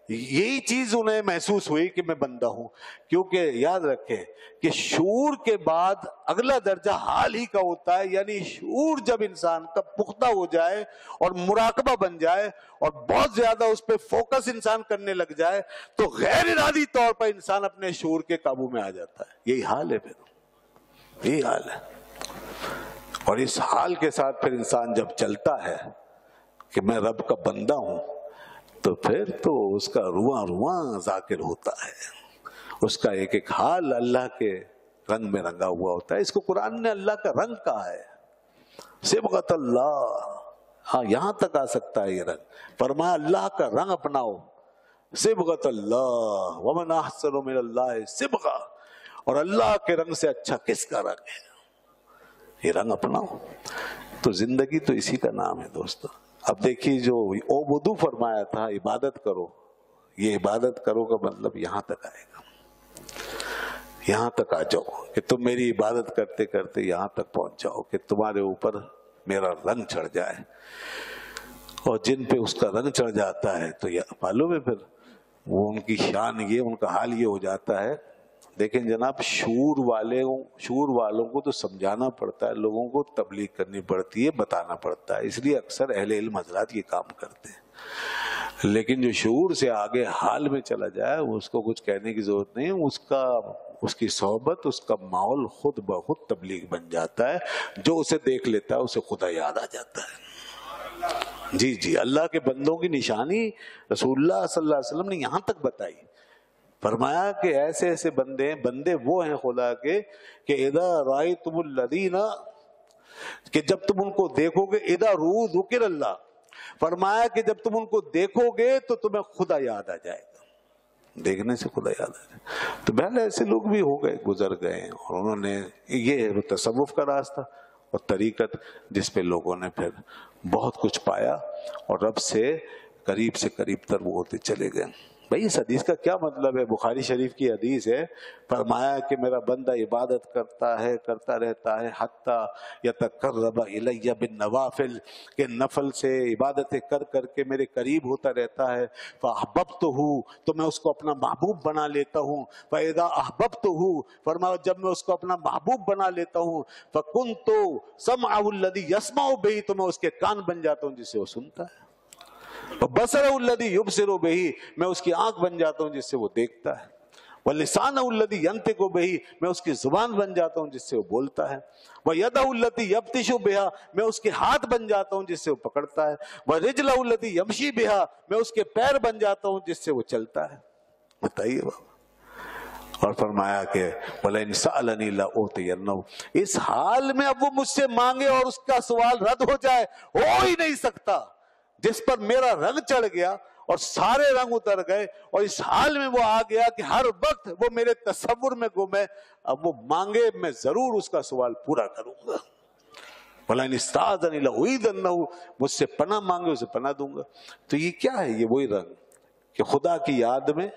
یہی چیز انہیں محسوس ہوئی کہ میں بندہ ہوں. کیونکہ یاد رکھیں کہ شعور کے بعد اگلا درجہ حال ہی کا ہوتا ہے. یعنی شعور جب انسان کا پختہ ہو جائے اور مراقبہ بن جائے اور بہت زیادہ اس پہ فوکس انسان کرنے لگ جائے تو غیر ارادی طور پر انسان اپنے شعور کے قابو میں آ جاتا ہے. یہی حال ہے، پھر یہی حال ہے. اور اس حال کے ساتھ پھر انسان جب چلتا ہے کہ میں رب کا بندہ ہوں تو پھر تو اس کا رواں رواں ذاکر ہوتا ہے. اس کا ایک ایک حال اللہ کے رنگ میں رنگا ہوا ہوتا ہے. اس کو قرآن نے اللہ کا رنگ کہا ہے، صبغۃ اللہ. ہاں یہاں تک آ سکتا ہے یہ رنگ. فرمایا اللہ کا رنگ اپناؤ، صبغۃ اللہ ومن احسن من اللہ صبغہ. اور اللہ کے رنگ سے اچھا کس کا رنگ ہے؟ یہ رنگ اپناؤ. تو زندگی تو اسی کا نام ہے دوستو. اب دیکھیے جو عبدو فرمایا تھا عبادت کرو، یہ عبادت کرو کا مطلب یہاں تک آئے گا. یہاں تک آ جاؤ کہ تم میری عبادت کرتے کرتے یہاں تک پہنچ جاؤ کہ تمہارے اوپر میرا رنگ چڑھ جائے. اور جن پہ اس کا رنگ چڑھ جاتا ہے تو معلوم ہے پھر وہ ان کی شان یہ، ان کا حال یہ ہو جاتا ہے. دیکھیں جناب، شعور والوں کو تو سمجھانا پڑتا ہے، لوگوں کو تبلیغ کرنی پڑتی ہے، بتانا پڑتا ہے. اس لیے اکثر اہل علم حضرات یہ کام کرتے ہیں. لیکن جو شعور سے آگے حال میں چلا جائے اس کو کچھ کہنے کی ضرورت نہیں. اس کی صحبت، اس کا ماحول خود بخود تبلیغ بن جاتا ہے. جو اسے دیکھ لیتا ہے اسے خدا یاد آ جاتا ہے. جی اللہ کے بندوں کی نشانی رسول اللہ صلی اللہ علیہ وسلم نے یہاں تک بتائی. فرمایا کہ ایسے ایسے بندے وہ ہیں خدا کے کہ اذا رأیتم الذین، کہ جب تم ان کو دیکھو گے، اذا رؤوا ذکر اللہ، فرمایا کہ جب تم ان کو دیکھو گے تو تمہیں خدا یاد آ جائے گا. دیکھنے سے خدا یاد آ جائے. تو بہرحال ایسے لوگ بھی ہو گئے، گزر گئے، اور انہوں نے یہ تصوف کا راستہ اور طریقت جس پہ لوگوں نے پھر بہت کچھ پایا اور رب سے قریب تر وہ ہوتے چلے گئے. بھائی اس حدیث کا کیا مطلب ہے؟ بخاری شریف کی حدیث ہے. فرمایا کہ میرا بندہ عبادت کرتا رہتا ہے حتیٰ یتقرب الی بالنوافل، کہ نفل سے عبادتیں کر کے میرے قریب ہوتا رہتا ہے. فاحببتہ، تو میں اس کو اپنا محبوب بنا لیتا ہوں. فاذا احببتہ، فرمایا جب میں اس کو اپنا محبوب بنا لیتا ہوں، فکنت سمعہ الذی یسمع بہ، تو میں اس کے کان بن جاتا ہوں جس سے وہ سنتا ہے. بصرہ الذی یبصر بہ، میں اس کی آنکھ بن جاتا ہوں جس سے وہ دیکھتا ہے. ولسانہ الذی ینطق بہ، میں اس کی زبان بن جاتا ہوں جس سے وہ بولتا ہے. ویدہ التی یبطش بہا، میں اس کے ہاتھ بن جاتا ہوں جس سے وہ پکڑتا ہے. ورجلہ التی یمشی بہا، میں اس کے پیر بن جاتا ہوں جس سے وہ چلتا ہے. بتائیے بابا. اور فرمایا کہ وَلَئِنْ سَأَلَنِي لَأُعْطِيَنَّهُ، اس حال میں اب وہ مجھ سے مانگے اور اس کا سوال رد ہو جائے، ہو ہی نہیں سکتا. جس پر میرا رنگ چڑھ گیا اور سارے رنگ اتر گئے اور اس حال میں وہ آ گیا کہ ہر وقت وہ میرے تصور میں گم ہے، اب وہ مانگے میں ضرور اس کا سوال پورا کروں گا. وَلَئِنِ اسْتَعَاذَنِي لَأُعِيذَنَّهُ، مجھ سے پناہ مانگے اسے پناہ دوں گا. تو یہ کیا ہے؟ یہ وہی رنگ کہ خدا کی یاد میں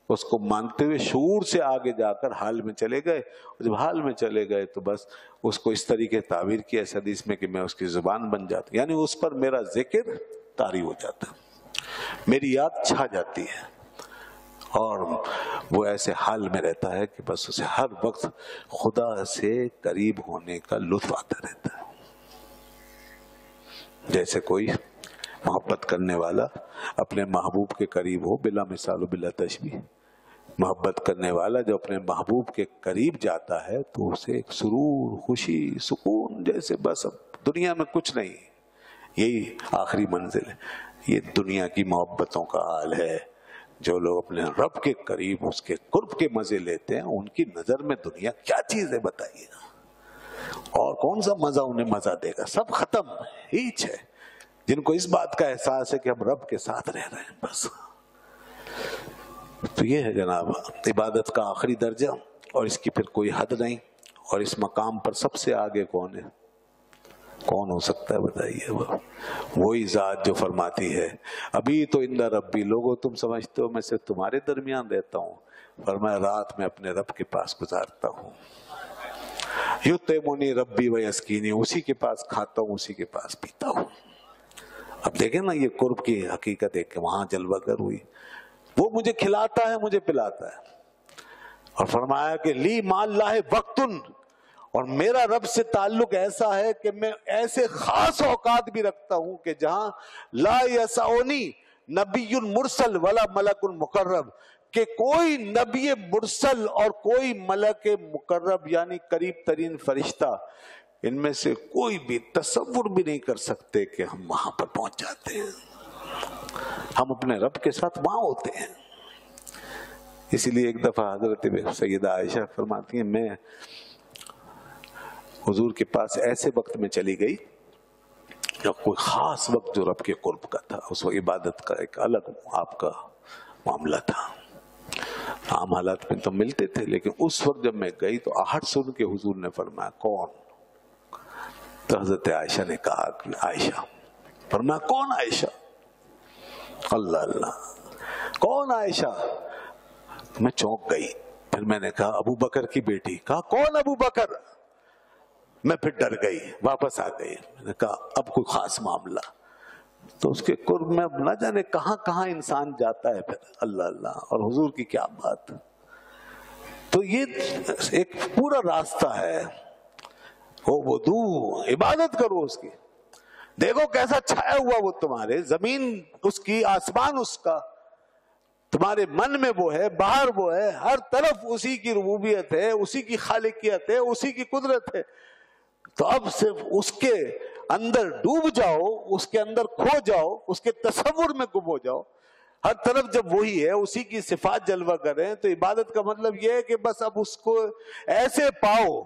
اس کو مانگتے ہوئے شعور سے آگے جا کر حال میں چلے گئے. اور جب حال میں چلے گئے تو بس اس کو اس طریقے تعبیر کیا اس حدیث میں کہ میں اس کی زبان بن جاتا، یعنی اس پر میرا ذکر طاری ہو جاتا، میری یاد چھا جاتی ہے، اور وہ ایسے حال میں رہتا ہے کہ بس اسے ہر وقت خدا سے قریب ہونے کا لطف آتا رہتا ہے. جیسے کوئی محبت کرنے والا اپنے محبوب کے قریب ہو، بلا مثال و بلا تشبیہ. محبت کرنے والا جو اپنے محبوب کے قریب جاتا ہے تو اسے ایک سرور، خوشی، سکون، جیسے بس اب دنیا میں کچھ نہیں، یہی آخری منزل ہے. یہ دنیا کی محبتوں کا حال ہے. جو لوگ اپنے رب کے قریب اس کے قرب کے مزے لیتے ہیں ان کی نظر میں دنیا کیا چیز ہے بتائیے، اور کون سا مزہ انہیں مزہ دے گا؟ سب ختم، ہیچ ہے. جن کو اس بات کا احساس ہے کہ ہم رب کے ساتھ رہ رہے ہیں بس. تو یہ ہے جناب عبادت کا آخری درجہ، اور اس کی پھر کوئی حد نہیں. اور اس مقام پر سب سے آگے کون ہے؟ کون ہو سکتا ہے بتائیے؟ وہی ذات جو فرماتی ہے ابھی تو اندر ربی، لوگوں تم سمجھتے ہو میں سے تمہارے درمیان رہتا ہوں، فرمایا رات میں اپنے رب کے پاس گزارتا ہوں. یطعمنی ربی ویسقینی، اسی کے پاس کھاتا ہوں، اسی کے پاس پیتا ہوں. اب دیکھیں نا یہ قرب کی حقیقت ہے کہ وہاں جلوہ گر ہوئی. وہ مجھے کھلاتا ہے، مجھے پلاتا ہے. اور فرمایا کہ لی مال اللہ وقتن، اور میرا رب سے تعلق ایسا ہے کہ میں ایسے خاص اوقات بھی رکھتا ہوں کہ جہاں لا یسعنی نبی مرسل ولا ملک مقرب، کہ کوئی نبی مرسل اور کوئی ملک مقرب یعنی قریب ترین فرشتہ، ان میں سے کوئی بھی تصور بھی نہیں کر سکتے کہ ہم وہاں پر پہنچ جاتے ہیں. ہم اپنے رب کے ساتھ وہاں ہوتے ہیں. اسی لیے ایک دفعہ حضرت سیدہ عائشہ فرماتی ہیں میں حضور کے پاس ایسے وقت میں چلی گئی کوئی خاص وقت جو رب کے قرب کا تھا، اس وقت عبادت کا ایک الگ آپ کا معاملہ تھا. عام حالات میں تو ملتے تھے، لیکن اس وقت جب میں گئی تو آہٹ سن کے حضور نے فرمایا کون؟ تو حضرت عائشہ نے کہا کہ عائشہ. فرمایا کون عائشہ؟ اللہ اللہ، کون عائشہ؟ میں چونک گئی. پھر میں نے کہا ابو بکر کی بیٹی. کہا کون ابو بکر؟ میں پھر ڈر گئی، واپس آ گئی. میں نے کہا اب کوئی خاص معاملہ. تو اس کے قرب میں اب نہ جانے کہاں کہاں انسان جاتا ہے پھر. اللہ اللہ، اور حضور کی کیا بات. تو یہ ایک پورا راستہ ہے. وہ وضو، عبادت کرو اس کی. دیکھو کیسا چھایا ہوا وہ تمہارے، زمین اس کی، آسمان اس کا، تمہارے من میں وہ ہے، باہر وہ ہے، ہر طرف اسی کی ربوبیت ہے، اسی کی خالقیت ہے، اسی کی قدرت ہے. تو اب صرف اس کے اندر ڈوب جاؤ، اس کے اندر کھو جاؤ، اس کے تصور میں گم ہو جاؤ. ہر طرف جب وہی ہے، اسی کی صفات جلوہ کریں، تو عبادت کا مطلب یہ ہے کہ بس اب اس کو ایسے پاؤ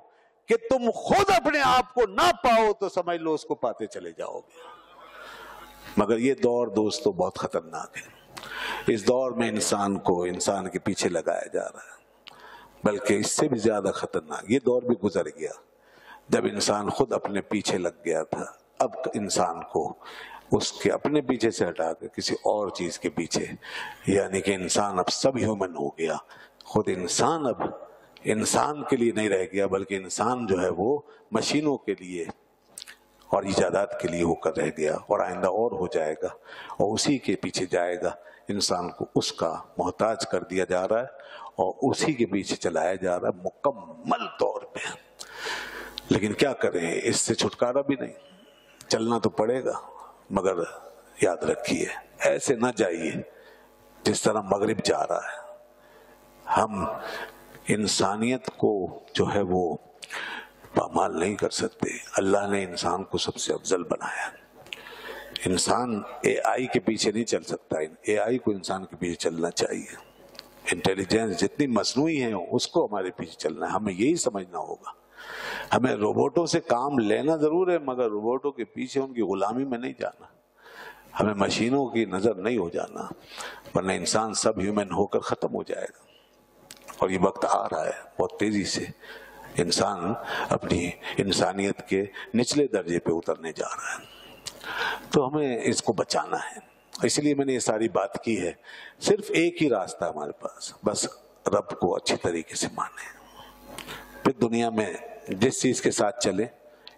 کہ تم خود اپنے آپ کو نہ پاؤ تو سمجھ لو اس کو پاتے چلے جاؤ گے. مگر یہ دور دوستو بہت خطرناک ہے. اس دور میں انسان کو انسان کے پیچھے لگایا جا رہا ہے. بلکہ اس سے بھی زیادہ خطرناک یہ دور بھی گزر گیا جب انسان خود اپنے پیچھے لگ گیا تھا. اب انسان کو اس کے اپنے پیچھے سے ہٹا کر کسی اور چیز کے پیچھے، یعنی کہ انسان اب سب ہیومن ہو گیا. خود انسان اب انسان کے لیے نہیں رہ گیا، بلکہ انسان جو ہے وہ مشینوں کے لیے اور ایجادات کے لیے ہو کر رہ گیا، اور آئندہ اور ہو جائے گا، اور اسی کے پیچھے جائے گا. انسان کو اس کا محتاج کر دیا جا رہا ہے اور اسی کے پیچھے چلایا جا رہا ہے مکمل طور پہ. لیکن کیا کریں، اس سے چھٹکارا بھی نہیں. چلنا تو پڑے گا، مگر یاد رکھیے ایسے نہ جائیے جس طرح مغرب جا رہا ہے. ہم انسانیت کو جو ہے وہ پامال نہیں کر سکتے. اللہ نے انسان کو سب سے افضل بنایا. انسان اے آئی کے پیچھے نہیں چل سکتا. اے آئی کو انسان کے پیچھے چلنا چاہیے. انٹیلیجنس جتنی مصنوعی ہیں اس کو ہمارے پیچھے چلنا ہے. ہمیں یہی سمجھنا ہوگا. ہمیں روبوٹوں سے کام لینا ضرور ہے، مگر روبوٹوں کے پیچھے ان کی غلامی میں نہیں جانا. ہمیں مشینوں کی نظر نہیں ہو جانا، ورنہ انسان سب ہیومن ہو کر ختم ہو جائے گا. اور یہ وقت آ رہا ہے بہت تیزی سے. انسان اپنی انسانیت کے نچلے درجے پہ اترنے جا رہا ہے. تو ہمیں اس کو بچانا ہے. اس لیے میں نے یہ ساری بات کی ہے. صرف ایک ہی راستہ ہمارے پاس، بس رب کو اچھی طریقے سے مانیں. پھر دنیا میں جس چیز کے ساتھ چلے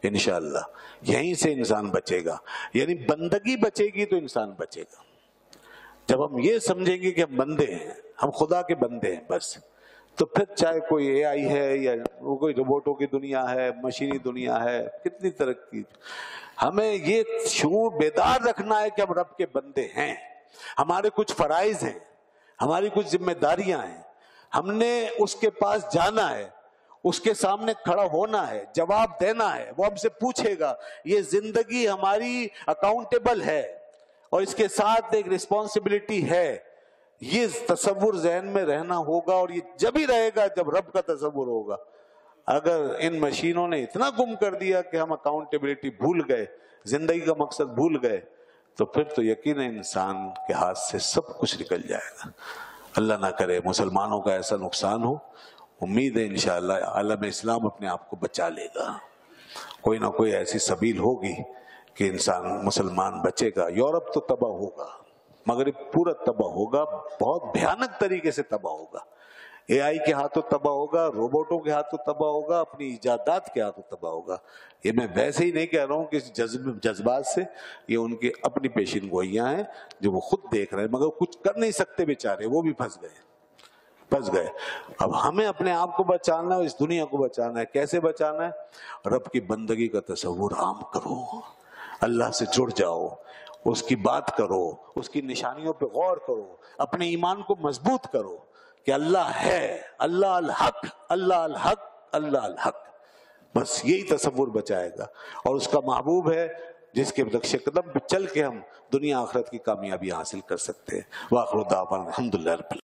انشاءاللہ یہیں سے انسان بچے گا. یعنی بندگی بچے گی تو انسان بچے گا. جب ہم یہ سمجھیں گے کہ ہم بندے ہیں، ہم خدا کے بندے ہیں بس، تو پھر چاہے کوئی اے آئی ہے یا کوئی روبوٹوں کی دنیا ہے، مشینی دنیا ہے، کتنی ترقی. ہمیں یہ شعور بیدار رکھنا ہے کہ ہم رب کے بندے ہیں. ہمارے کچھ فرائض ہیں، ہماری کچھ ذمہ داریاں ہیں. ہم نے اس کے پاس جانا ہے، اس کے سامنے کھڑا ہونا ہے، جواب دینا ہے. وہ ہم سے پوچھے گا. یہ زندگی ہماری اکاؤنٹیبل ہے اور اس کے ساتھ ایک رسپانسبلٹی ہے. یہ تصور ذہن میں رہنا ہوگا، اور یہ جب ہی رہے گا جب رب کا تصور ہوگا. اگر ان مشینوں نے اتنا گم کر دیا کہ ہم اکاؤنٹیبلٹی بھول گئے، زندگی کا مقصد بھول گئے، تو پھر تو یقین انسان کے ہاتھ سے سب کچھ نکل جائے گا. اللہ نہ کرے مسلمانوں کا ایسا نقصان ہو. امید ہے انشاءاللہ عالم اسلام اپنے آپ کو بچا لے گا. کوئی نہ کوئی ایسی سبیل ہوگی کہ انسان مسلمان بچے گا. یورپ تو تباہ ہوگا، مغرب پورا تباہ ہوگا، بہت بھیانک طریقے سے تباہ ہوگا. AI کے ہاتھوں تباہ ہوگا، روبوٹوں کے ہاتھوں تباہ ہوگا، اپنی ایجادات کے ہاتھوں تباہ ہوگا۔ یہ میں ویسے ہی نہیں کہہ رہا ہوں کہ جذبات سے، یہ ان کی اپنی پیشین گوئیاں ہیں جو وہ خود دیکھ رہے ہیں، مگر کچھ کر نہیں سکتے بیچارے، وہ بھی پھنس گئے۔ اب ہمیں اپنے آپ کو بچانا ہے، اس دنیا کو بچانا ہے۔ کیسے بچانا ہے؟ رب کی بندگی کا تصور عام کرو، اللہ سے جڑ جاؤ، اس کی بات کرو، اس کی نشانیوں پہ غور کرو، اپنے ایمان کو مضبوط کرو کہ اللہ ہے، اللہ الحق، اللہ الحق، اللہ الحق۔ بس یہی تصور بچائے گا، اور اس کا محبوب ہے جس کے نقش قدم پہ چل کے ہم دنیا آخرت کی کامیابی حاصل کر سکتے ہیں۔ وآخر دعوانا الحمدللہ رب العالمین۔